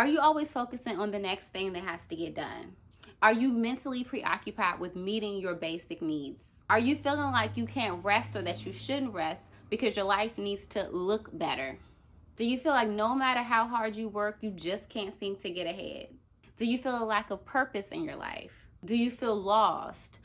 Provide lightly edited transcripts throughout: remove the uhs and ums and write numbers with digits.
Are you always focusing on the next thing that has to get done? Are you mentally preoccupied with meeting your basic needs? Are you feeling like you can't rest or that you shouldn't rest because your life needs to look better? Do you feel like no matter how hard you work, you just can't seem to get ahead? Do you feel a lack of purpose in your life? Do you feel lost?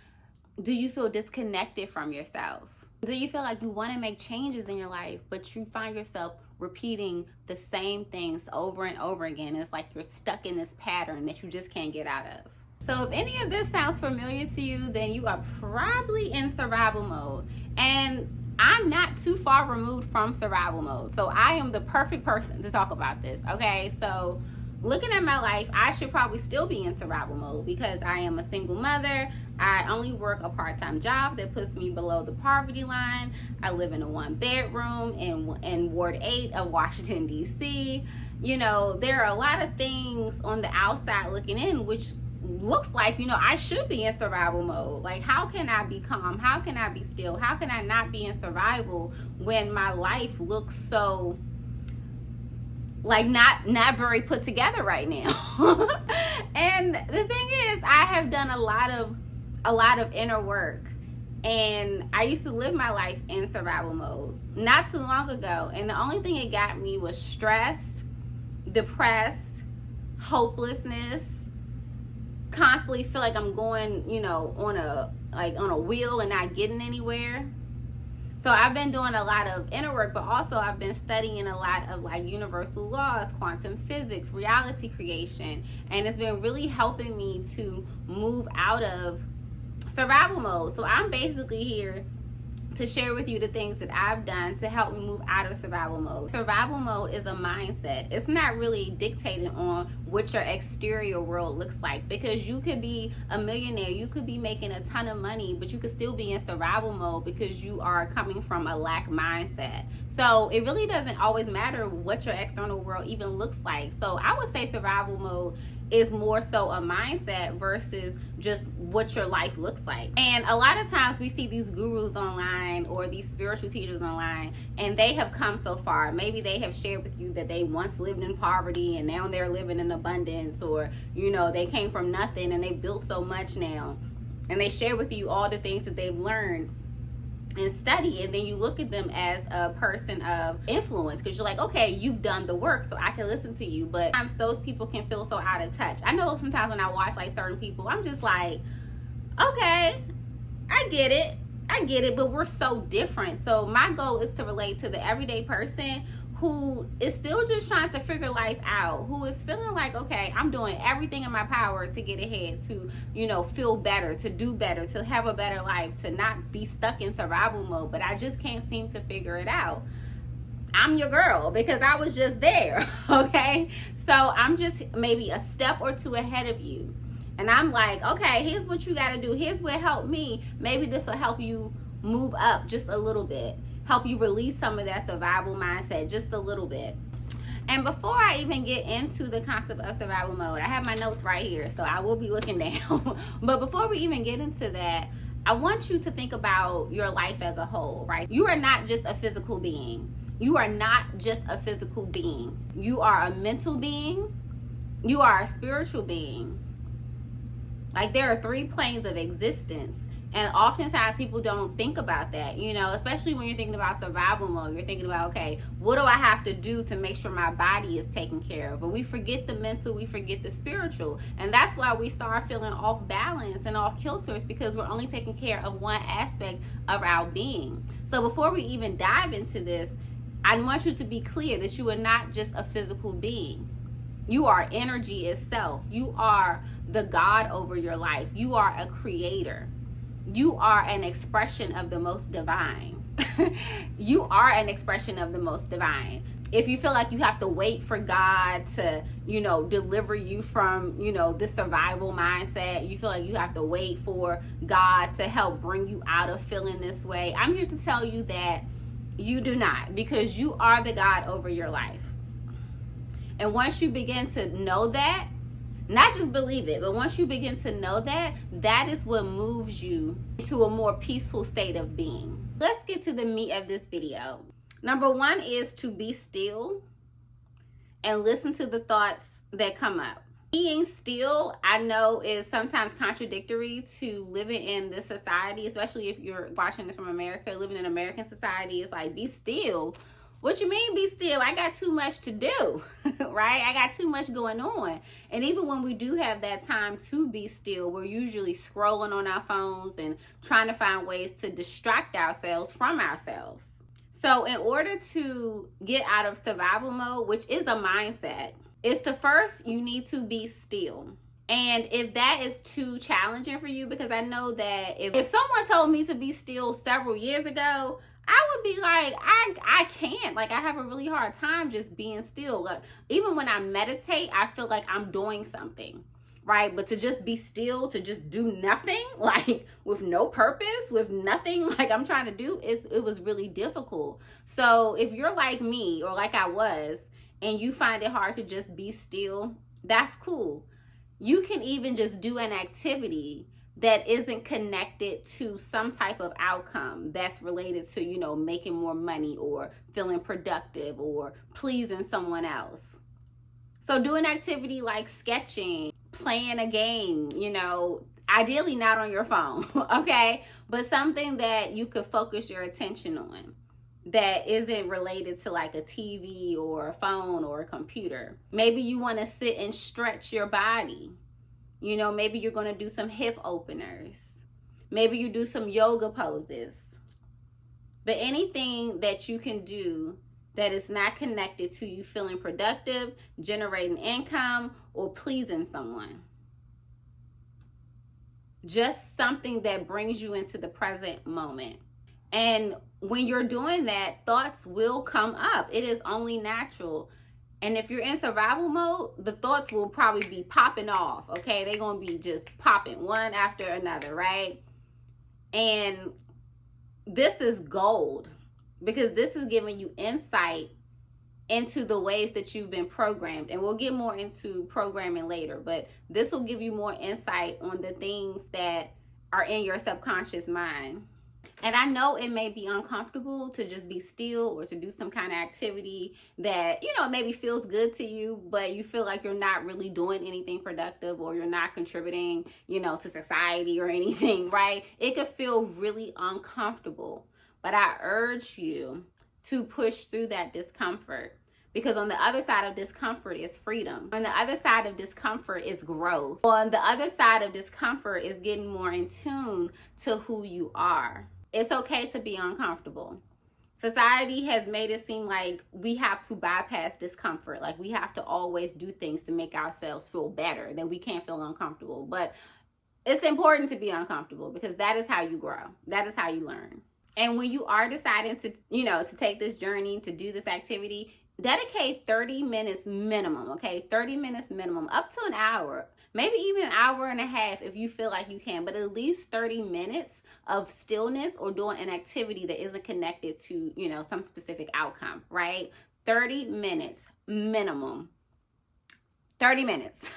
Do you feel disconnected from yourself? Do you feel like you want to make changes in your life, but you find yourself repeating the same things over and over again? It's like you're stuck in this pattern that you just can't get out of. So if any of this sounds familiar to you, then you are probably in survival mode. And I'm not too far removed from survival mode. So I am the perfect person to talk about this, okay? So looking at my life, I should probably still be in survival mode because I am a single mother. I only work a part-time job that puts me below the poverty line. I live in a 1-bedroom in Ward 8 of Washington, D.C. You know, there are a lot of things on the outside looking in which looks like, you know, I should be in survival mode. Like, how can I be calm? How can I be still? How can I not be in survival when my life looks so like not very put together right now? And the thing is, I have done a lot of inner work, and I used to live my life in survival mode not too long ago, and the only thing it got me was stress, depressed, hopelessness, constantly feel like I'm going, you know, on a wheel and not getting anywhere. So I've been doing a lot of inner work, but also I've been studying a lot of like universal laws, quantum physics, reality creation, and it's been really helping me to move out of survival mode. So I'm basically here to share with you the things that I've done to help me move out of survival mode. Survival mode is a mindset. It's not really dictated on what your exterior world looks like, because you could be a millionaire, you could be making a ton of money, but you could still be in survival mode because you are coming from a lack mindset. So it really doesn't always matter what your external world even looks like. So I would say survival mode is more so a mindset versus just what your life looks like. And a lot of times we see these gurus online or these spiritual teachers online, and they have come so far. Maybe they have shared with you that they once lived in poverty and now they're living in abundance, or, you know, they came from nothing and they built so much now. And they share with you all the things that they've learned and study, and then you look at them as a person of influence because you're like, okay, you've done the work, so I can listen to you. But sometimes those people can feel so out of touch. I know sometimes when I watch like certain people, I'm just like, okay, I get it, but we're so different. So my goal is to relate to the everyday person who is still just trying to figure life out, who is feeling like, okay, I'm doing everything in my power to get ahead, to, you know, feel better, to do better, to have a better life, to not be stuck in survival mode, but I just can't seem to figure it out. I'm your girl because I was just there, okay? So I'm just maybe a step or two ahead of you. And I'm like, okay, here's what you got to do. Here's what helped me. Maybe this will help you move up just a little bit. Help you release some of that survival mindset just a little bit. And before I even get into the concept of survival mode, I have my notes right here, so I will be looking down. But before we even get into that, I want you to think about your life as a whole, right? You are not just a physical being. You are not just a physical being. You are a mental being. You are a spiritual being. Like, there are 3 planes of existence. And oftentimes people don't think about that, you know, especially when you're thinking about survival mode. You're thinking about, okay, what do I have to do to make sure my body is taken care of? But we forget the mental, we forget the spiritual. And that's why we start feeling off balance and off kilters, because we're only taking care of one aspect of our being. So before we even dive into this, I want you to be clear that you are not just a physical being. You are energy itself. You are the God over your life. You are a creator. You are an expression of the most divine. You are an expression of the most divine. If you feel like you have to wait for God to, you know, deliver you from, you know, the survival mindset, you feel like you have to wait for God to help bring you out of feeling this way, I'm here to tell you that you do not, because you are the God over your life. And once you begin to know that, not just believe it, but once you begin to know that, that is what moves you into a more peaceful state of being. Let's get to the meat of this video. Number 1 is to be still and listen to the thoughts that come up. Being still, I know, is sometimes contradictory to living in this society, especially if you're watching this from America. Living in American society is like, be still. What you mean be still? I got too much to do, right? I got too much going on. And even when we do have that time to be still, we're usually scrolling on our phones and trying to find ways to distract ourselves from ourselves. So in order to get out of survival mode, which is a mindset, is to first, you need to be still. And if that is too challenging for you, because I know that if someone told me to be still several years ago, I would be like, I can't. Like, I have a really hard time just being still. Like, even when I meditate, I feel like I'm doing something, right? But to just be still, to just do nothing, like with no purpose, with nothing like I'm trying to do, it was really difficult. So if you're like me, or like I was, and you find it hard to just be still, that's cool. You can even just do an activity that isn't connected to some type of outcome that's related to, you know, making more money or feeling productive or pleasing someone else. So do an activity like sketching, playing a game, you know, ideally not on your phone, okay? But something that you could focus your attention on that isn't related to like a TV or a phone or a computer. Maybe you want to sit and stretch your body. You know, maybe you're going to do some hip openers. Maybe you do some yoga poses. But anything that you can do that is not connected to you feeling productive, generating income, or pleasing someone. Just something that brings you into the present moment. And when you're doing that, thoughts will come up. It is only natural. And if you're in survival mode, the thoughts will probably be popping off, okay? They're going to be just popping one after another, right? And this is gold, because this is giving you insight into the ways that you've been programmed. And we'll get more into programming later, but this will give you more insight on the things that are in your subconscious mind. And I know it may be uncomfortable to just be still or to do some kind of activity that, you know, maybe feels good to you, but you feel like you're not really doing anything productive, or you're not contributing, you know, to society or anything, right? It could feel really uncomfortable, but I urge you to push through that discomfort, because on the other side of discomfort is freedom. On the other side of discomfort is growth. On the other side of discomfort is getting more in tune to who you are. It's okay to be uncomfortable. Society has made it seem like we have to bypass discomfort. Like we have to always do things to make ourselves feel better, that we can't feel uncomfortable. But it's important to be uncomfortable, because that is how you grow. That is how you learn. And when you are deciding to, you know, to take this journey, to do this activity, dedicate 30 minutes minimum, okay? 30 minutes minimum, up to an hour. Maybe even an hour and a half if you feel like you can, but at least 30 minutes of stillness or doing an activity that isn't connected to, you know, some specific outcome, right? 30 minutes minimum. 30 minutes.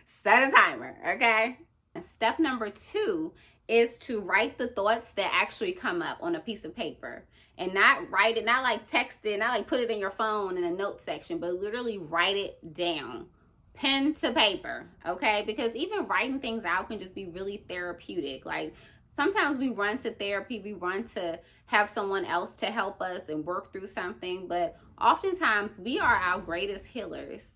Set a timer, okay? And step number 2 is to write the thoughts that actually come up on a piece of paper. And not write it, not like text it, not like put it in your phone in a note section, but literally write it down. Pen to paper, okay? Because even writing things out can just be really therapeutic. Like sometimes we run to therapy, we run to have someone else to help us and work through something, but oftentimes we are our greatest healers.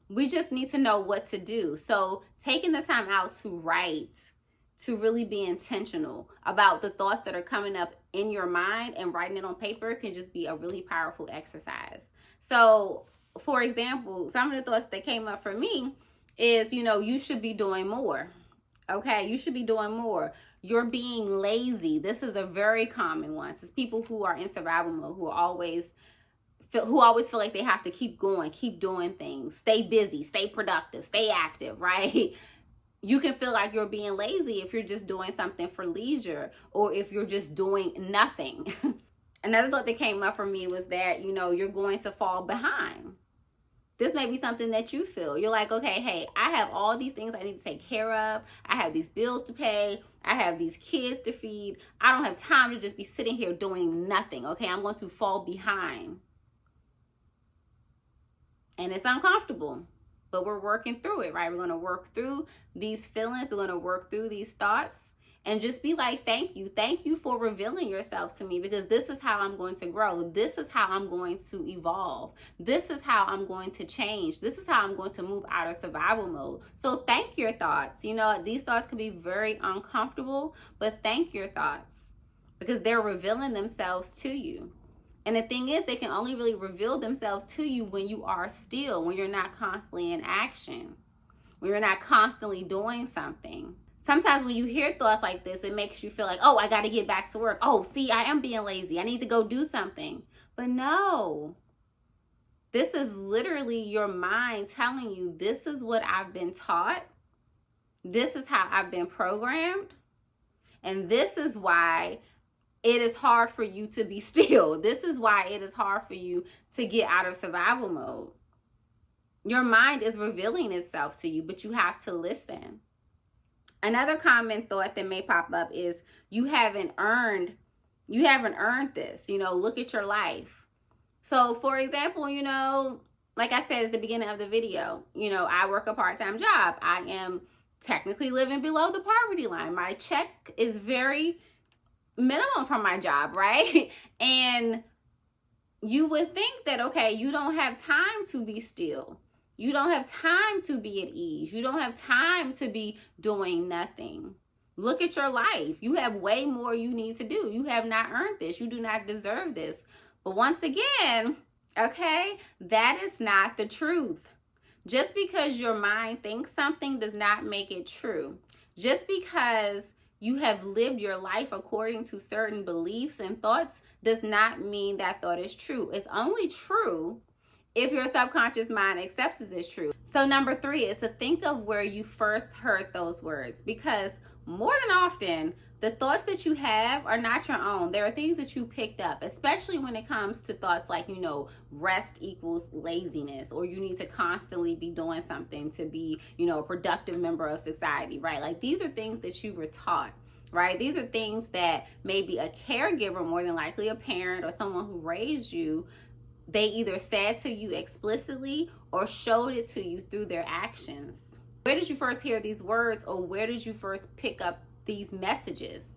We just need to know what to do. So taking the time out to write, to really be intentional about the thoughts that are coming up in your mind, and writing it on paper can just be a really powerful exercise. So for example, some of the thoughts that came up for me is, you know, you should be doing more. Okay, you should be doing more. You're being lazy. This is a very common one. It's people who are in survival mode, who always feel like they have to keep going, keep doing things, stay busy, stay productive, stay active, right? You can feel like you're being lazy if you're just doing something for leisure, or if you're just doing nothing. Another thought that came up for me was that, you know, you're going to fall behind. This may be something that you feel. You're like, okay, hey, I have all these things I need to take care of. I have these bills to pay. I have these kids to feed. I don't have time to just be sitting here doing nothing. Okay, I'm going to fall behind. And it's uncomfortable, but we're working through it, right? We're going to work through these feelings. We're going to work through these thoughts and just be like, thank you. Thank you for revealing yourself to me, because this is how I'm going to grow. This is how I'm going to evolve. This is how I'm going to change. This is how I'm going to move out of survival mode. So thank your thoughts. You know, these thoughts can be very uncomfortable, but thank your thoughts, because they're revealing themselves to you. And the thing is, they can only really reveal themselves to you when you are still, when you're not constantly in action, when you're not constantly doing something. Sometimes when you hear thoughts like this, it makes you feel like, oh, I got to get back to work. Oh, see, I am being lazy. I need to go do something. But no, this is literally your mind telling you, this is what I've been taught. This is how I've been programmed. And this is why it is hard for you to be still. This is why it is hard for you to get out of survival mode. Your mind is revealing itself to you, but you have to listen. Another common thought that may pop up is, you haven't earned this. You know, look at your life. So for example, you know, like I said at the beginning of the video, you know, I work a part-time job. I am technically living below the poverty line. My check is very minimum from my job, right? And you would think that, okay, you don't have time to be still. You don't have time to be at ease. You don't have time to be doing nothing. Look at your life. You have way more you need to do. You have not earned this. You do not deserve this. But once again, okay, that is not the truth. Just because your mind thinks something does not make it true. Just because you have lived your life according to certain beliefs and thoughts does not mean that thought is true. It's only true if your subconscious mind accepts it as true. So number 3 is to think of where you first heard those words, because more than often, the thoughts that you have are not your own. There are things that you picked up, especially when it comes to thoughts like, you know, rest equals laziness, or you need to constantly be doing something to be, you know, a productive member of society, right? Like, these are things that you were taught, right? These are things that maybe a caregiver, more than likely a parent or someone who raised you, they either said to you explicitly or showed it to you through their actions. Where did you first hear these words, or where did you first pick up these messages?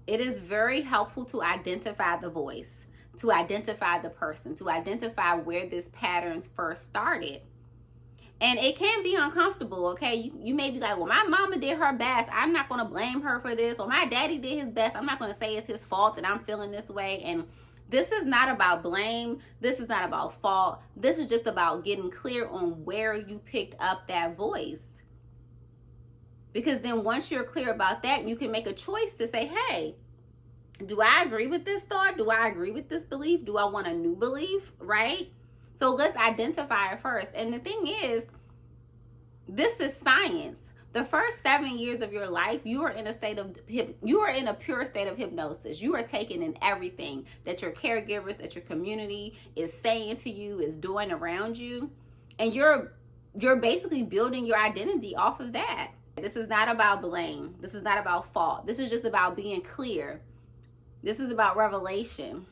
It is very helpful to identify the voice, to identify the person, to identify where this pattern first started. And it can be uncomfortable, okay? You may be like, well, my mama did her best. I'm not going to blame her for this. Or my daddy did his best. I'm not going to say it's his fault that I'm feeling this way. And this is not about blame. This is not about fault. This is just about getting clear on where you picked up that voice. Because then once you're clear about that, you can make a choice to say, hey, do I agree with this thought? Do I agree with this belief? Do I want a new belief, right? So let's identify it first. And the thing is, this is science. The first 7 years of your life, you are in a pure state of hypnosis. You are taking in everything that your caregivers, that your community is saying to you, is doing around you. And you're basically building your identity off of that. This is not about blame. This is not about fault. This is just about being clear. This is about revelation.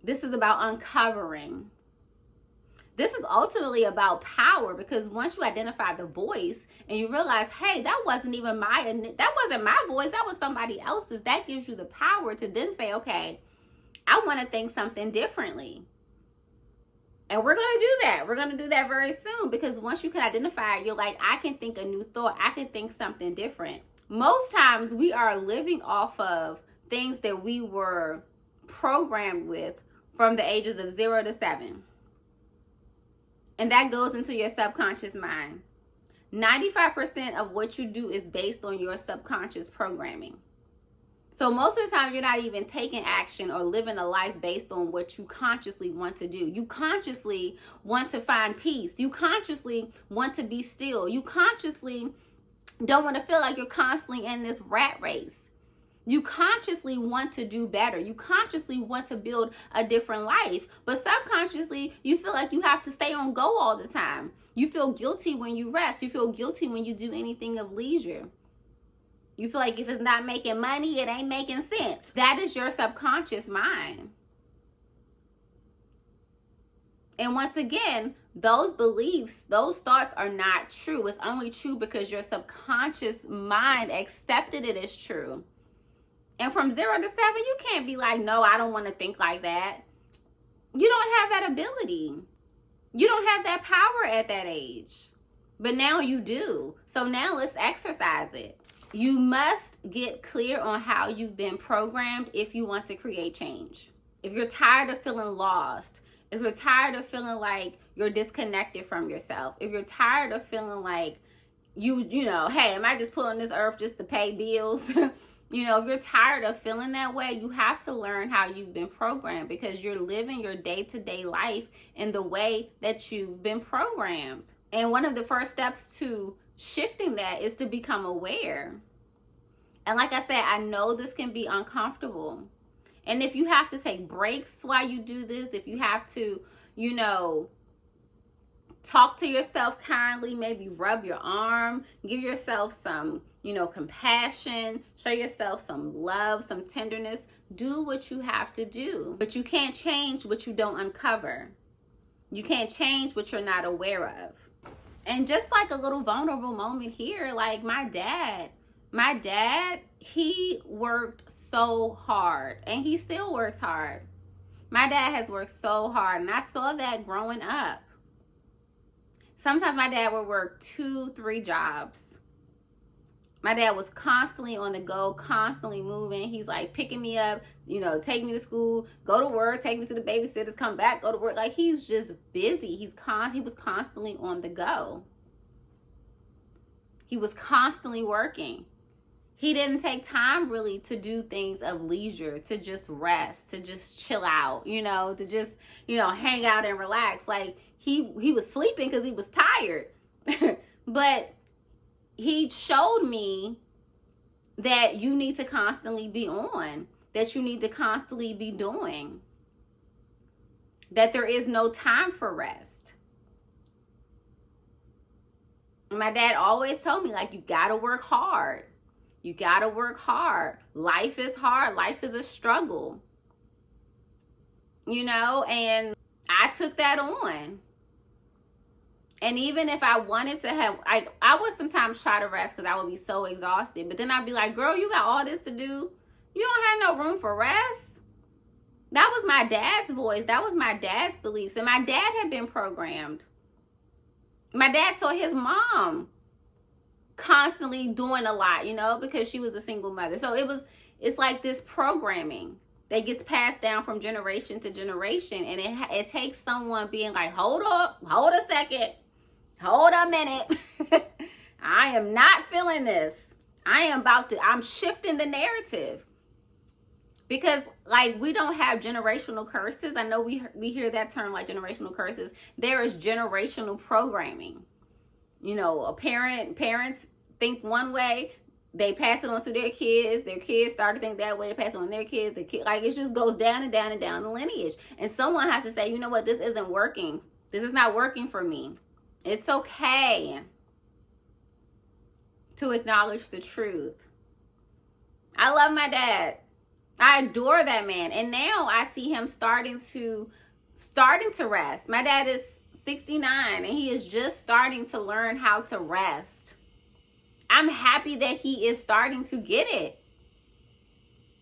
This is about uncovering. This is ultimately about power, because once you identify the voice and you realize, hey, that wasn't my voice, that was somebody else's, that gives you the power to then say, okay, I want to think something differently. And we're going to do that. We're going to do that very soon, because once you can identify it, you're like, I can think a new thought. I can think something different. Most times we are living off of things that we were programmed with from the ages of 0 to 7. And that goes into your subconscious mind. 95% of what you do is based on your subconscious programming. So most of the time, you're not even taking action or living a life based on what you consciously want to do. You consciously want to find peace. You consciously want to be still. You consciously don't want to feel like you're constantly in this rat race. You consciously want to do better. You consciously want to build a different life. But subconsciously, you feel like you have to stay on go all the time. You feel guilty when you rest. You feel guilty when you do anything of leisure. You feel like if it's not making money, it ain't making sense. That is your subconscious mind. And once again, those beliefs, those thoughts are not true. It's only true because your subconscious mind accepted it as true. And from 0 to 7, you can't be like, no, I don't want to think like that. You don't have that ability. You don't have that power at that age. But now you do. So now let's exercise it. You must get clear on how you've been programmed if you want to create change. If you're tired of feeling lost, if you're tired of feeling like you're disconnected from yourself, if you're tired of feeling like you know, hey, am I just put on this earth just to pay bills? You know, if you're tired of feeling that way, you have to learn how you've been programmed, because you're living your day-to-day life in the way that you've been programmed. And one of the first steps to shifting that is to become aware. And like I said, I know this can be uncomfortable. And if you have to take breaks while you do this, if you have to, you know, talk to yourself kindly, maybe rub your arm, give yourself some, you know, compassion, show yourself some love, some tenderness, do what you have to do. But you can't change what you don't uncover. You can't change what you're not aware of. And just like a little vulnerable moment here, like my dad, he worked so hard, and he still works hard. My dad has worked so hard, and I saw that growing up. Sometimes my dad would work 2-3 jobs. My dad was constantly on the go, constantly moving. He's like picking me up, you know, take me to school, go to work, take me to the babysitters, come back, go to work. Like, he's just busy. He was constantly on the go. He was constantly working. He didn't take time really to do things of leisure, to just rest, to just chill out, you know, to just, you know, hang out and relax. Like, he was sleeping because he was tired. But he showed me that you need to constantly be on, that you need to constantly be doing, that there is no time for rest. My dad always told me, like, you gotta work hard. You gotta work hard. Life is hard. Life is a struggle. You know, and I took that on. And even if I wanted to have, I would sometimes try to rest because I would be so exhausted. But then I'd be like, girl, you got all this to do. You don't have no room for rest. That was my dad's voice. That was my dad's beliefs. And my dad had been programmed. My dad saw his mom constantly doing a lot, you know, because she was a single mother. So it's like this programming that gets passed down from generation to generation. And it takes someone being like, hold up, hold a second. Hold a minute. I am not feeling this. I'm shifting the narrative. Because, like, we don't have generational curses. I know we hear that term, like generational curses. There is generational programming. You know, parents think one way, they pass it on to their kids start to think that way, they pass it on to their kids, like, it just goes down and down and down the lineage. And someone has to say, you know what, this isn't working. This is not working for me. It's okay to acknowledge the truth. I love my dad. I adore that man. And now I see him starting to rest. My dad is 69 and he is just starting to learn how to rest. I'm happy that he is starting to get it.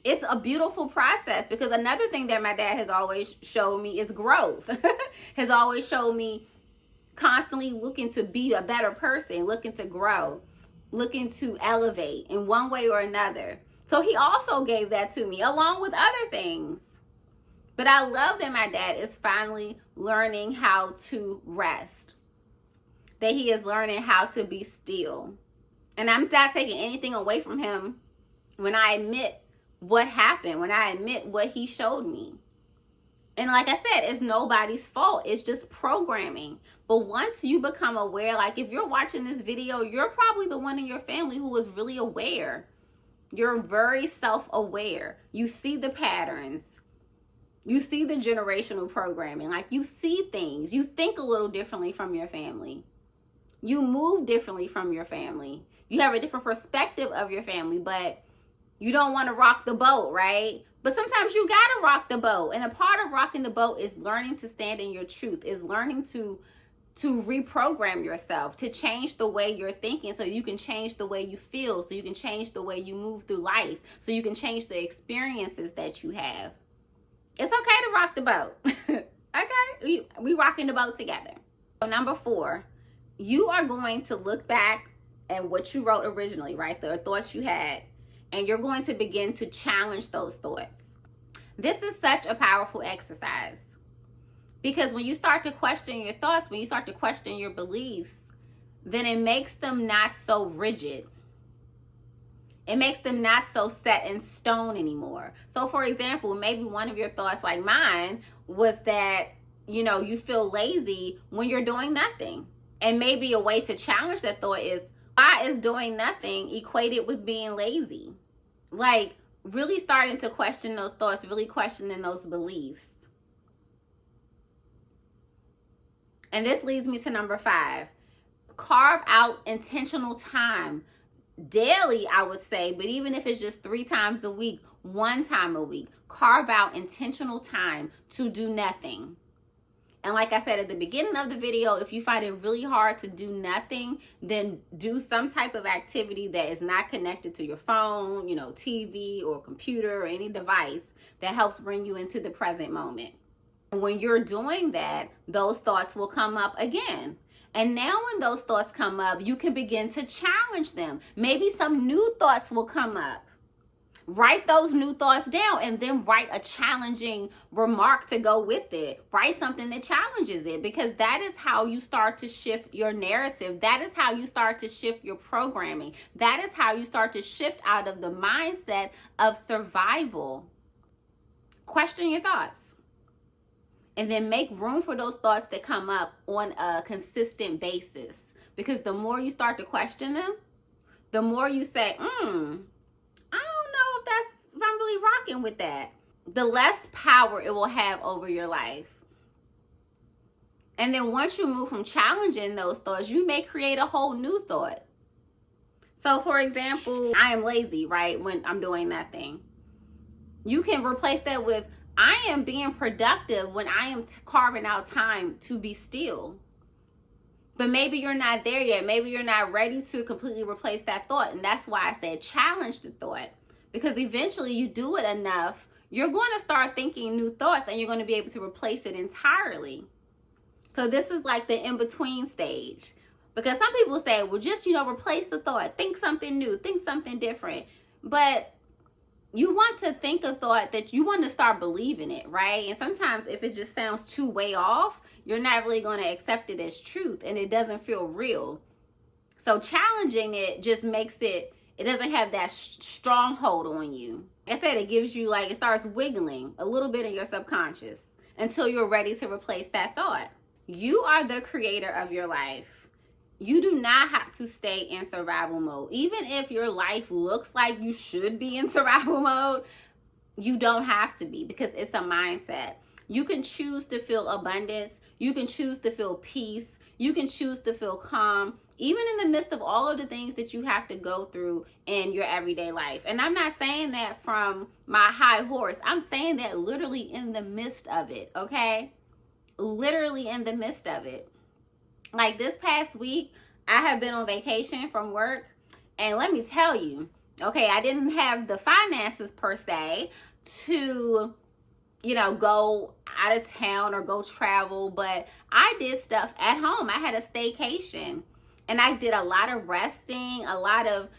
It's a beautiful process, because another thing that my dad has always showed me is growth. Has always showed me constantly looking to be a better person, looking to grow, looking to elevate in one way or another. So he also gave that to me along with other things. But I love that my dad is finally learning how to rest, that he is learning how to be still. And I'm not taking anything away from him when I admit what happened, when I admit what he showed me. And like I said, it's nobody's fault. It's just programming. But once you become aware, like if you're watching this video, you're probably the one in your family who is really aware. You're very self-aware. You see the patterns. You see the generational programming. Like, you see things. You think a little differently from your family. You move differently from your family. You have a different perspective of your family, but You don't want to rock the boat, right? But sometimes you got to rock the boat. And a part of rocking the boat is learning to stand in your truth, is learning to reprogram yourself, to change the way you're thinking so you can change the way you feel, so you can change the way you move through life, so you can change the experiences that you have. It's okay to rock the boat. Okay? We rocking the boat together. So number 4, you are going to look back at what you wrote originally, right? The thoughts you had, and you're going to begin to challenge those thoughts. This is such a powerful exercise. Because when you start to question your thoughts, when you start to question your beliefs, then it makes them not so rigid. It makes them not so set in stone anymore. So for example, maybe one of your thoughts, like mine, was that, you feel lazy when you're doing nothing. And maybe a way to challenge that thought is, why is doing nothing equated with being lazy? Like really starting to question those thoughts, really questioning those beliefs. And this leads me to number 5. Carve out intentional time. Daily, I would say, but even if it's just 3 times a week, 1 time a week, carve out intentional time to do nothing. And like I said at the beginning of the video, if you find it really hard to do nothing, then do some type of activity that is not connected to your phone, TV or computer or any device that helps bring you into the present moment. When you're doing that, those thoughts will come up again. And now when those thoughts come up, you can begin to challenge them. Maybe some new thoughts will come up. Write those new thoughts down and then write a challenging remark to go with it. Write something that challenges it, because that is how you start to shift your narrative. That is how you start to shift your programming. That is how you start to shift out of the mindset of survival. Question your thoughts. And then make room for those thoughts to come up on a consistent basis. Because the more you start to question them, the more you say, I don't know if I'm really rocking with that, the less power it will have over your life. And then once you move from challenging those thoughts, you may create a whole new thought. So for example, I am lazy, right? When I'm doing nothing. You can replace that with, I am being productive when I am carving out time to be still. But maybe you're not there yet. Maybe you're not ready to completely replace that thought. And that's why I said challenge the thought. Because eventually you do it enough, you're going to start thinking new thoughts and you're going to be able to replace it entirely. So this is like the in-between stage. Because some people say, well, just, replace the thought. Think something new. Think something different. But you want to think a thought that you want to start believing it, right? And sometimes if it just sounds too way off, you're not really going to accept it as truth and it doesn't feel real. So challenging it just makes it doesn't have that stronghold on you. Like I said, it gives you it starts wiggling a little bit in your subconscious until you're ready to replace that thought. You are the creator of your life. You do not have to stay in survival mode. Even if your life looks like you should be in survival mode, you don't have to be, because it's a mindset. You can choose to feel abundance. You can choose to feel peace. You can choose to feel calm, even in the midst of all of the things that you have to go through in your everyday life. And I'm not saying that from my high horse. I'm saying that literally in the midst of it, okay? Literally in the midst of it. Like this past week, I have been on vacation from work. And let me tell you, okay, I didn't have the finances per se to, go out of town or go travel. But I did stuff at home. I had a staycation. And I did a lot of resting, a lot of,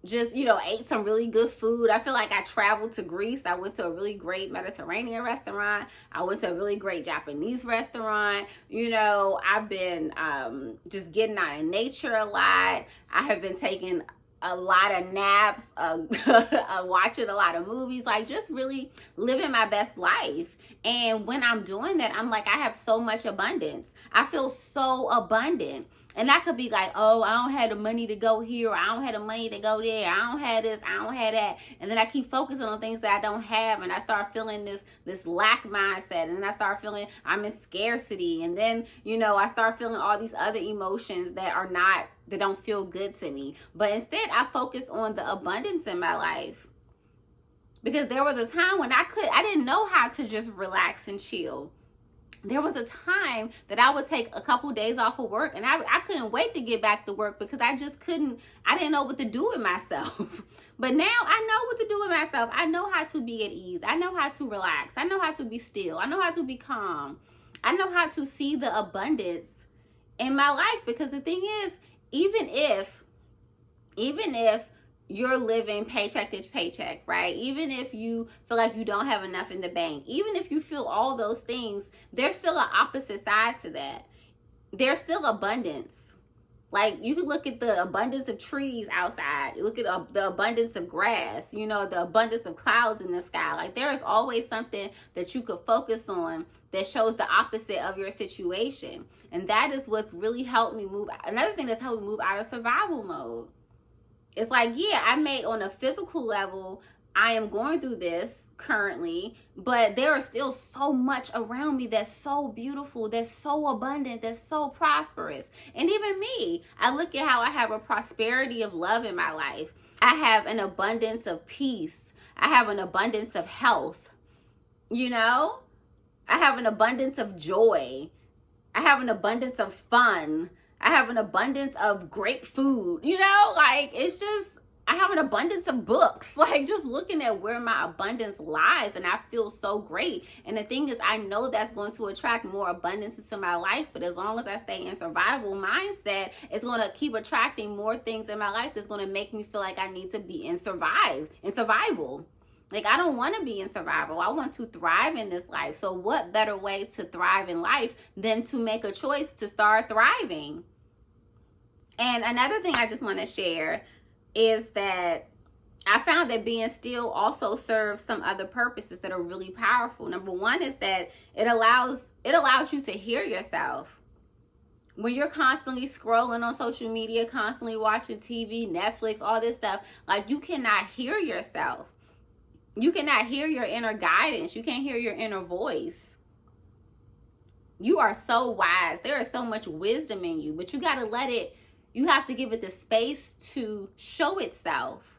just, ate some really good food. I feel like I traveled to Greece. I went to a really great Mediterranean restaurant. I went to a really great Japanese restaurant. I've been just getting out in nature a lot. I have been taking a lot of naps, watching a lot of movies, just really living my best life. And when I'm doing that, I'm like, I have so much abundance. I feel so abundant. And that could be like, oh, I don't have the money to go here, or I don't have the money to go there, I don't have this, I don't have that. And then I keep focusing on things that I don't have, and I start feeling this lack mindset, and then I start feeling I'm in scarcity, and then, you know, I start feeling all these other emotions that don't feel good to me. But instead, I focus on the abundance in my life. Because there was a time when I didn't know how to just relax and chill. There was a time that I would take a couple days off of work, and I couldn't wait to get back to work because I didn't know what to do with myself. But now I know what to do with myself. I know how to be at ease. I know how to relax. I know how to be still. I know how to be calm. I know how to see the abundance in my life, because the thing is, even if you're living paycheck to paycheck, right? Even if you feel like you don't have enough in the bank, even if you feel all those things, there's still an opposite side to that. There's still abundance. Like, you can look at the abundance of trees outside. You look at the abundance of grass, you know, the abundance of clouds in the sky. Like, there is always something that you could focus on that shows the opposite of your situation. And that is what's really helped me move. Another thing that's helped me move out of survival mode. It's like, yeah, I may on a physical level, I am going through this currently, but there is still so much around me that's so beautiful, that's so abundant, that's so prosperous. And even me, I look at how I have a prosperity of love in my life. I have an abundance of peace. I have an abundance of health. You know, I have an abundance of joy. I have an abundance of fun. I have an abundance of great food, you know, like, it's just, I have an abundance of books, like, just looking at where my abundance lies, and I feel so great. And the thing is, I know that's going to attract more abundance into my life, but as long as I stay in survival mindset, it's going to keep attracting more things in my life that's going to make me feel like I need to be in survival. Like, I don't want to be in survival. I want to thrive in this life. So what better way to thrive in life than to make a choice to start thriving? And another thing I just want to share is that I found that being still also serves some other purposes that are really powerful. Number one is that it allows you to hear yourself. When you're constantly scrolling on social media, constantly watching TV, Netflix, all this stuff, like, you cannot hear yourself. You cannot hear your inner guidance. You can't hear your inner voice. You are so wise. There is so much wisdom in you, but you got to you have to give it the space to show itself.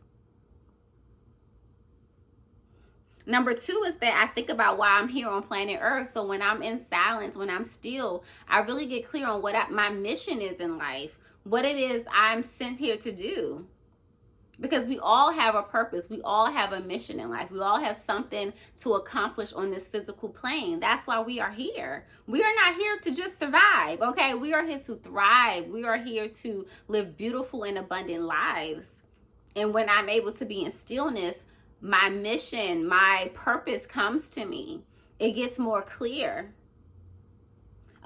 Number two is that I think about why I'm here on planet Earth. So when I'm in silence, when I'm still, I really get clear on what my mission is in life, what it is I'm sent here to do. Because we all have a purpose. We all have a mission in life. We all have something to accomplish on this physical plane. That's why we are here. We are not here to just survive, okay? We are here to thrive. We are here to live beautiful and abundant lives. And when I'm able to be in stillness, my mission, my purpose comes to me. It gets more clear.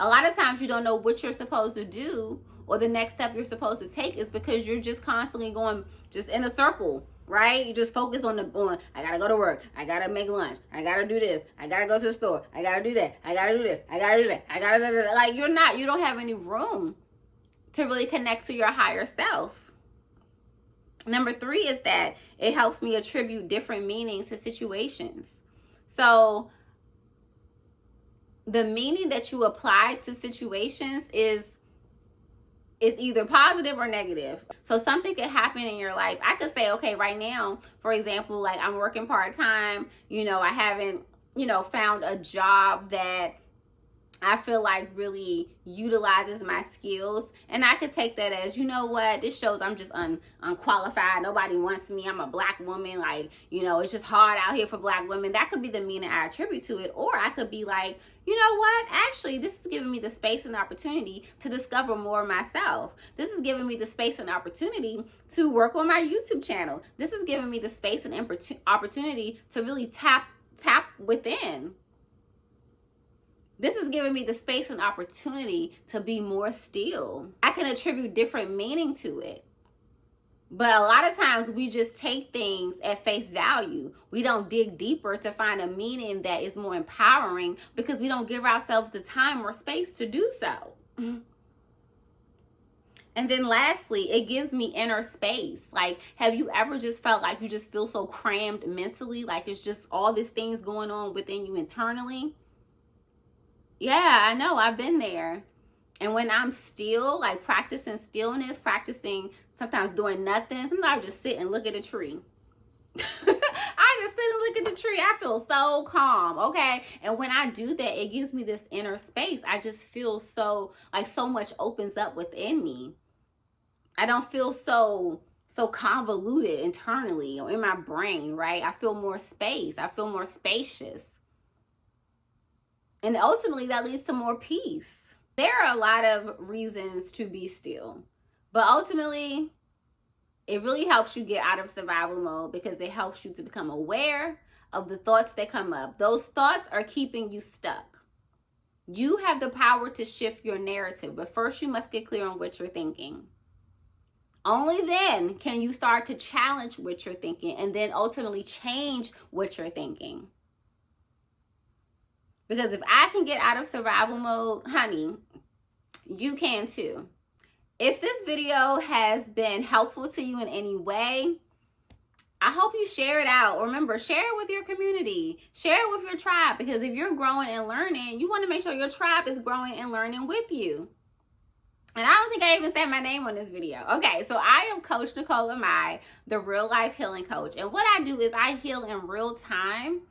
A lot of times you don't know what you're supposed to do, or the next step you're supposed to take, is because you're just constantly going just in a circle, right? You just focus on I gotta go to work, I gotta make lunch, I gotta do this, I gotta go to the store, I gotta do that, I gotta do this, I gotta do that, I gotta do that. Like, you don't have any room to really connect to your higher self. Number three is that it helps me attribute different meanings to situations. So the meaning that you apply to situations is either positive or negative. So something could happen in your life. I could say, okay, right now, for example, like, I'm working part-time, I haven't, found a job that I feel like really utilizes my skills. And I could take that as, you know what, this shows I'm just unqualified. Nobody wants me. I'm a black woman. Like, it's just hard out here for black women. That could be the meaning I attribute to it. Or I could be like, you know what, actually, this is giving me the space and opportunity to discover more of myself. This is giving me the space and opportunity to work on my YouTube channel. This is giving me the space and opportunity to really tap within. This is giving me the space and opportunity to be more still. I can attribute different meaning to it. But a lot of times we just take things at face value. We don't dig deeper to find a meaning that is more empowering because we don't give ourselves the time or space to do so. And then lastly, it gives me inner space. Like, have you ever just felt like you just feel so crammed mentally? Like it's just all these things going on within you internally? Yeah, I know. I've been there. And when I'm still, like practicing stillness, practicing sometimes doing nothing, sometimes I just sit and look at a tree. I just sit and look at the tree. I feel so calm, okay? And when I do that, it gives me this inner space. I just feel so, like so much opens up within me. I don't feel so convoluted internally or in my brain, right? I feel more space. I feel more spacious. And ultimately, that leads to more peace. There are a lot of reasons to be still, but ultimately, it really helps you get out of survival mode because it helps you to become aware of the thoughts that come up. Those thoughts are keeping you stuck. You have the power to shift your narrative, but first you must get clear on what you're thinking. Only then can you start to challenge what you're thinking and then ultimately change what you're thinking. Because if I can get out of survival mode, honey, you can too. If this video has been helpful to you in any way, I hope you share it out. Remember, share it with your community. Share it with your tribe, because if you're growing and learning, you want to make sure your tribe is growing and learning with you. And I don't think I even said my name on this video. Okay, so I am Coach Nicole Amai, the real life healing coach. And what I do is I heal in real time.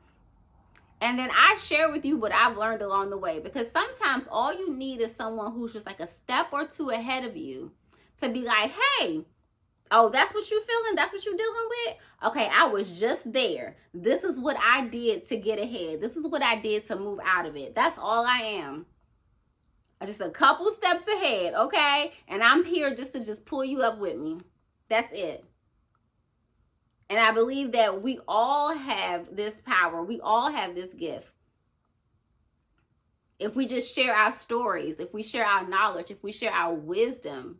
And then I share with you what I've learned along the way, because sometimes all you need is someone who's just like a step or two ahead of you to be like, hey, oh, that's what you're feeling? That's what you're dealing with? Okay, I was just there. This is what I did to get ahead. This is what I did to move out of it. That's all I am. Just a couple steps ahead, okay? And I'm here just to pull you up with me. That's it. And I believe that we all have this power. We all have this gift. If we just share our stories, if we share our knowledge, if we share our wisdom,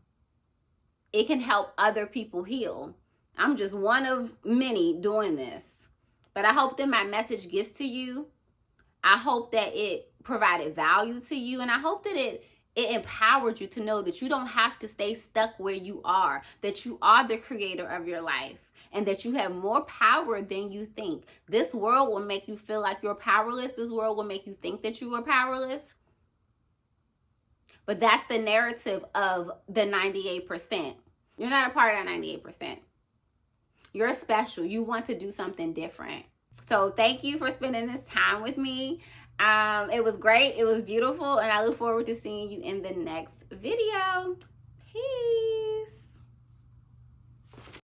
it can help other people heal. I'm just one of many doing this. But I hope that my message gets to you. I hope that it provided value to you. And I hope that it empowered you to know that you don't have to stay stuck where you are, that you are the creator of your life, and that you have more power than you think. This world will make you feel like you're powerless. This world will make you think that you are powerless. But that's the narrative of the 98%. You're not a part of that 98%. You're special. You want to do something different. So thank you for spending this time with me. It was great. It was beautiful. And I look forward to seeing you in the next video. Peace.